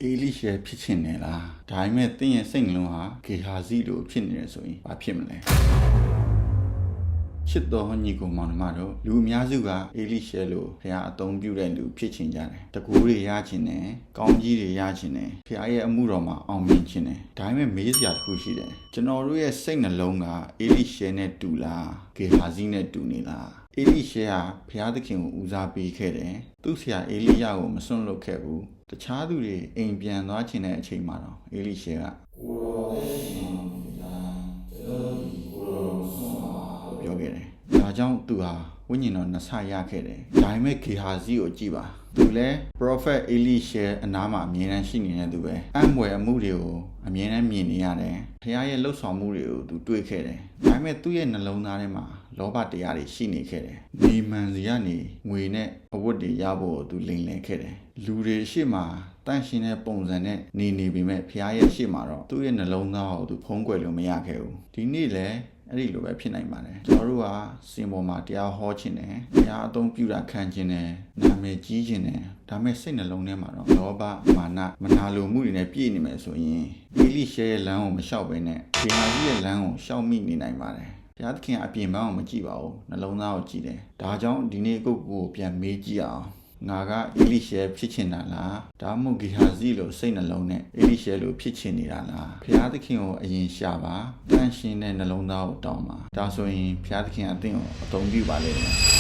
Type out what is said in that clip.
အေလိရှဲဖြစ်ချင်တယ်လားဒါပေမဲ့တင်းရဲ့စိတ်နှလုံးဟာဂေဟာဇီလိုဖြစ်နေတယ်ဆိုရင်ဘာဖြစ်မလဲချစ်တော်ညီကောင်မောင်နှမတို့လူအများစုကအေလိရှဲလိုဖခင်အသုံးပြုတဲ့လူဖြစ်ချင်ကြတယ်တကူတွေရချင်တယ်ကောင်းကြီးတွေရချင်တယ်ဖခင်ရဲ့အမှုတော်မှာအောင်မြင်ချင်တယ်ဒါပေမဲ့မေးစရာတစ်ခုရှိတယ်ကျွန်တော်တို့ရဲ့စိတ်နှလုံးကအေလိရှဲနဲ့တူလားဂေဟာဇီနဲ့တူနေလားအေလိရှဲဟာဖခင်သခင်ကိုဦးစားပေးခဲ့တယ်သူ့ဆရာအေလိယကိုမစွန့်လွတ်ခဲ့ဘူးတခြားသူတွေအိမ်ပြန်သွားချင်တဲ့အချိန်မှာတော့အေလိရှဲကကိုရောအရှင်လားကျွန်တော်ဒီကိုရောဆုံးပါပြောခဲ့တယ်။ဒါကြောင့်သူဟာဝိညာဉ်တော်နှဆရခဲ့တယ်။ဒါပေမဲ့ဂေဟာဇီကိုကြည့်ပါ။သူလည်း Prophet Elisha အနားမှာအမြဲတမ်းရှိနေတဲ့သူပဲ။အံ့ဖွယ်အမှုတွေကိုအမြဲတမ်းမြင်နေရတယ်။ဖခင်ရဲ့လှုပ်ဆောင်မှုတွေကိုသူတွေ့ခဲ့တယ်။ဒါပေမဲ့သူ့ရဲ့နှလုံးသားထဲမှာလောဘတရားတွေရှိနေခဲ့တယ်။ဒီမှန်စီကနေငွေနဲ့အဝတ်တွေရဖို့သူလိမ်လည်ခဲ့တယ်။လူတွေရှေ့မှာတန့်ရှင်းတဲ့ပုံစံနဲ့နေပေမဲ့ဖခင်ရဲ့ရှေ့မှာတော့သူ့ရဲ့နှလုံးသားကိုသူဖုံးကွယ်လို့မရခဲ့ဘူး။ဒီနေ့လည်းအဲ့ဒီလိုပဲဖြစ်နိုင်ပါတယ်ကျွန်တော်တို့ကစင်ပေါ်မှာတရားဟောခြင်းတယ်တရားအသုံးပြုတာခံခြင်းတယ်နာမည်ကြီးခြင်းတယ်ဒါမဲ့စိတ်နှလုံးထဲမှာတော့လောဘမာနမနာလိုမှုတွေနဲ့ပြည့်နေမယ်ဆိုရင်အေလိရှဲရဲ့လမ်းကိုမလျှောက်ဘဲနဲ့ဂေဟာဇီရဲ့လမ်းကိုရှောက်မိနေနိုင်ပါတယ်ဘုရားသခင်အပြင်ပန်းအောင်မကြည့်ပါဘူးနှလုံးသားကိုကြည့်တယ်ဒါကြောင့်ဒီနေ့ကိုပြန်မေးကြည့်အောင်ငါကအေလိရှဲဖြစ်ချင်တာလားဒါမှမဟုတ်ဂေဟာဇီလိုစိတ်နှလုံးနဲ့အေလိရှဲလိုဖြစ်ချင်နေတာလားဘုရားသခင်ကိုအရင်ရှာပါတန်ရှင်းတဲ့နှလုံးသားကိုတောင်းပါဒါဆိုရင်ဘုရားသခင်အသင်ကိုအသုံးပြုပါလိမ့်မယ်